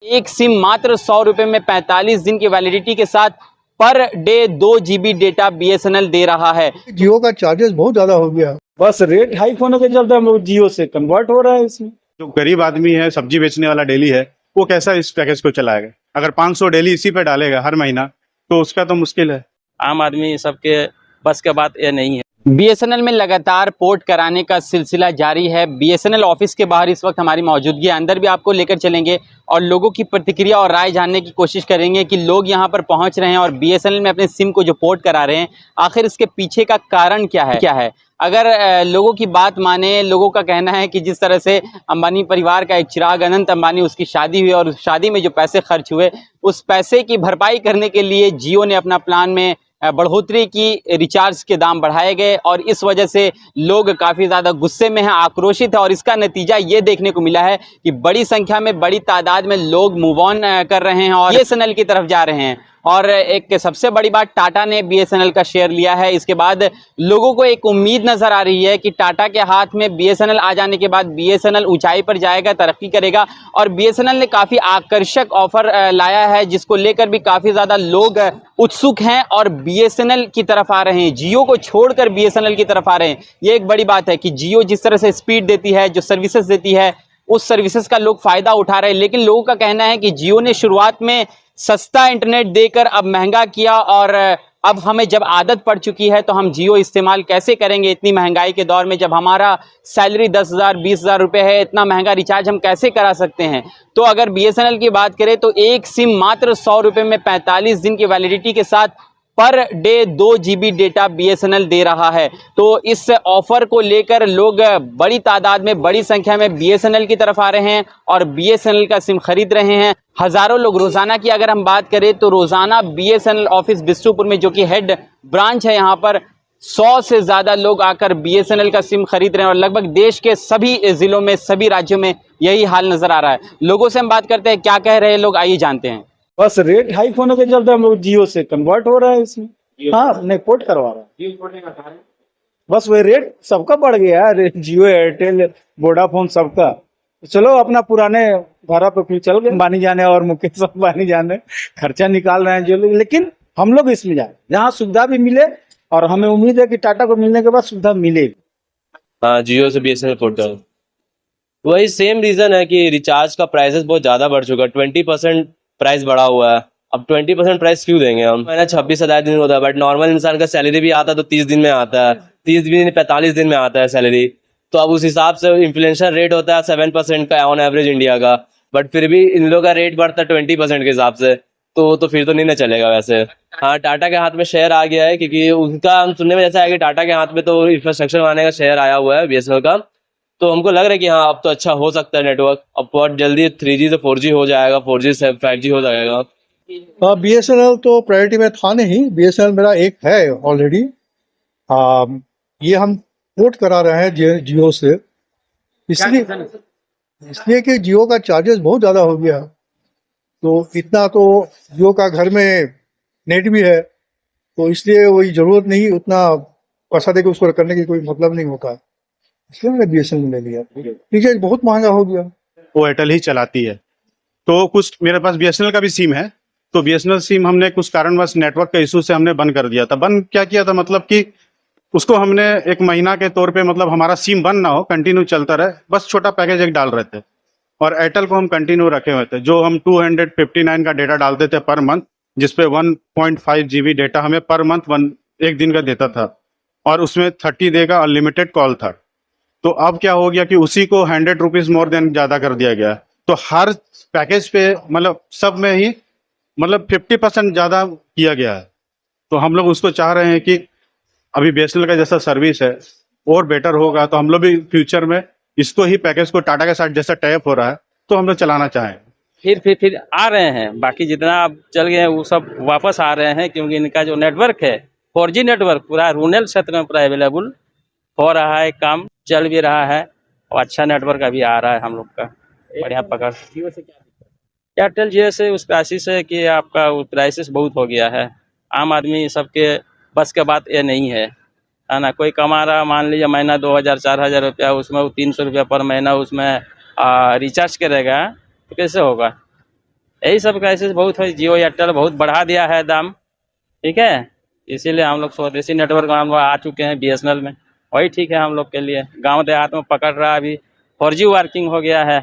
एक सिम मात्र 100 रुपए में 45 दिन की वैलिडिटी के साथ per day 2 GB data BSNL दे रहा है। जियो का चार्जेस बहुत ज्यादा हो गया, बस रेट हाइक होने के चलते हम लोग जियो से कन्वर्ट हो रहा है। इसमें जो गरीब आदमी है, सब्जी बेचने वाला डेली है, वो कैसा इस पैकेज को चलाएगा? अगर 500 डेली इसी पे डालेगा हर महीना तो उसका तो मुश्किल है। आम आदमी सबके बस के बात ये नहीं है। BSNL में लगातार पोर्ट कराने का सिलसिला जारी है। BSNL ऑफिस के बाहर इस वक्त हमारी मौजूदगी है, अंदर भी आपको लेकर चलेंगे और लोगों की प्रतिक्रिया और राय जानने की कोशिश करेंगे कि लोग यहां पर पहुंच रहे हैं और BSNL में अपने सिम को जो पोर्ट करा रहे हैं, आखिर इसके पीछे का कारण क्या है। अगर लोगों की बात माने, लोगों का कहना है कि जिस तरह से अंबानी परिवार का एक चिराग अनंत अंबानी, उसकी शादी हुई और उस शादी में जो पैसे खर्च हुए, उस पैसे की भरपाई करने के लिए जियो ने अपना प्लान में बढ़ोतरी की, रिचार्ज के दाम बढ़ाए गए और इस वजह से लोग काफ़ी ज़्यादा गुस्से में हैं, आक्रोशित है और इसका नतीजा ये देखने को मिला है कि बड़ी संख्या में, बड़ी तादाद में लोग मूव ऑन कर रहे हैं और BSNL की तरफ जा रहे हैं। और एक सबसे बड़ी बात, टाटा ने BSNL का शेयर लिया है। इसके बाद लोगों को एक उम्मीद नज़र आ रही है कि टाटा के हाथ में BSNL आ जाने के बाद BSNL ऊंचाई पर जाएगा, तरक्की करेगा और BSNL ने काफ़ी आकर्षक ऑफर लाया है, जिसको लेकर भी काफ़ी ज़्यादा लोग उत्सुक हैं और BSNL की तरफ आ रहे हैं, जियो को छोड़कर BSNL की तरफ आ रहे हैं। ये एक बड़ी बात है कि जियो जिस तरह से स्पीड देती है, जो सर्विसेज देती है, उस सर्विसेज का लोग फ़ायदा उठा रहे हैं। लेकिन लोगों का कहना है कि जियो ने शुरुआत में सस्ता इंटरनेट देकर अब महंगा किया और अब हमें जब आदत पड़ चुकी है तो हम जियो इस्तेमाल कैसे करेंगे इतनी महंगाई के दौर में, जब हमारा सैलरी 10,000 20,000 रुपये है, इतना महंगा रिचार्ज हम कैसे करा सकते हैं। तो अगर BSNL की बात करें तो एक सिम मात्र 100 रुपये में 45 दिन की वैलिडिटी के साथ per day 2 GB data BSNL दे रहा है। तो इस ऑफर को लेकर लोग बड़ी तादाद में, बड़ी संख्या में BSNL की तरफ आ रहे हैं और BSNL का सिम खरीद रहे हैं। हजारों लोग रोजाना की अगर हम बात करें तो रोजाना BSNL ऑफिस बिस्टुपुर में, जो कि हेड ब्रांच है, यहाँ पर 100 से ज्यादा लोग आकर BSNL का सिम खरीद रहे हैं और लगभग देश के सभी जिलों में, सभी राज्यों में यही हाल नजर आ रहा है। लोगों से हम बात करते हैं, क्या कह रहे हैं लोग, आइए जानते हैं। बस रेट हाइक होने के चलते हम लोग जियो से कन्वर्ट हो रहा है। इसमें हाँ, नहीं पोर्ट करवा रहा है। बस वही रेट सबका बढ़ गया है, जियो, एयरटेल, वोडाफोन सबका। चलो अपना पुराने धारा पे फिर चल गए, अंबानी जाने और मुकेश अंबानी जाने खर्चा निकाल रहे हैं जो लोग, लेकिन हम लोग इसमें जाए जहाँ सुविधा भी मिले और हमें उम्मीद है कि टाटा को मिलने के बाद सुविधा मिलेगी। हाँ, जियो से BSNL पोर्ट करो। वही सेम रीजन है कि रिचार्ज का प्राइसेस बहुत ज्यादा बढ़ चुका है, 20% प्राइस बढ़ा हुआ है। अब 20% प्राइस क्यों देंगे हम? मैंने 26,000 दिन होता है, बट नॉर्मल इंसान का सैलरी भी आता है तो 30 दिन में आता है, 30 दिन 45 दिन में आता है सैलरी। तो अब उस हिसाब से इन्फ्लेशन रेट होता है 7% का ऑन एवरेज इंडिया का, बट फिर भी इन लोगों का रेट बढ़ता है 20% के हिसाब से, तो फिर तो नहीं ना चलेगा वैसे। हाँ, टाटा के हाथ में शेयर आ गया है, क्योंकि उनका हम सुनने में जैसा है कि टाटा के हाथ में तो इंफ्रास्ट्रक्चर बनाने का शेयर आया हुआ है BSNL का। तो हमको लग रहा है कि हाँ, अब तो अच्छा हो सकता है नेटवर्क, अब बहुत जल्दी 3G से 4G हो जाएगा, 4G से 5G हो जाएगा। BSNL तो प्रायोरिटी में था नहीं, BSNL मेरा एक है ऑलरेडी। ये हम पोर्ट करा रहे हैं जियो से, इसलिए कि जियो का चार्जेस बहुत ज़्यादा हो गया। तो इतना तो जियो का घर में नेट भी है, तो इसलिए वही ज़रूरत नहीं, उतना पैसा देकर उसको करने की कोई मतलब नहीं होता, इसलिए मैंने BSNL ले लिया। रिचार्ज बहुत महंगा हो गया। वो एयरटेल ही चलाती है, तो कुछ मेरे पास BSNL का भी सिम है, तो BSNL सिम हमने कुछ कारणवश नेटवर्क के इशू से हमने बंद कर दिया था। बंद क्या किया था, मतलब कि उसको हमने एक महीना के तौर पे, मतलब हमारा सिम बंद ना हो, कंटिन्यू चलता रहे, बस छोटा पैकेज एक डाल रहे थे। और एयरटेल को हम कंटिन्यू रखे हुए थे, जो हम 259 का डेटा डालते थे पर मंथ, जिसपे 1.5 GB डेटा हमें पर मंथ एक दिन का देता था और उसमें 30 डे का अनलिमिटेड कॉल था। तो अब क्या हो गया कि उसी को 100 रुपीज़ मोर देन ज़्यादा कर दिया गया। तो हर पैकेज पे, मतलब सब में ही, मतलब 50% ज़्यादा किया गया है। तो हम लोग उसको चाह रहे हैं कि अभी BSNL का जैसा सर्विस है और बेटर होगा, तो हम लोग भी फ्यूचर में इसको ही पैकेज को टाटा के साथ जैसा टाइप हो रहा है तो हम लोग चलाना चाहेंगे। फिर आ रहे हैं, बाकी जितना अब चल गए हैं वो सब वापस आ रहे हैं, क्योंकि इनका जो नेटवर्क है 4G नेटवर्क पूरा रूरल क्षेत्र में पूरा अवेलेबल हो रहा है, काम चल भी रहा है और अच्छा नेटवर्क अभी आ रहा है हम लोग का, बढ़िया पकड़। एयरटेल जियो से उस प्राइसिस है कि आपका प्राइसिस बहुत हो गया है, आम आदमी सबके बस के बात ये नहीं है ना। कोई कमा रहा, मान लीजिए महीना 2,000 4,000 रुपया, उसमें वो 300 रुपया पर महीना उसमें रिचार्ज करेगा तो कैसे होगा? यही सब कैसे बहुत है, जियो एयरटेल बहुत बढ़ा दिया है दाम, ठीक है, इसीलिए हम लोग स्वदेशी नेटवर्क हम लोग आ चुके हैं BSNL में, वही ठीक है हम लोग के लिए। गांव देहात में पकड़ रहा है, अभी 4G वर्किंग हो गया है।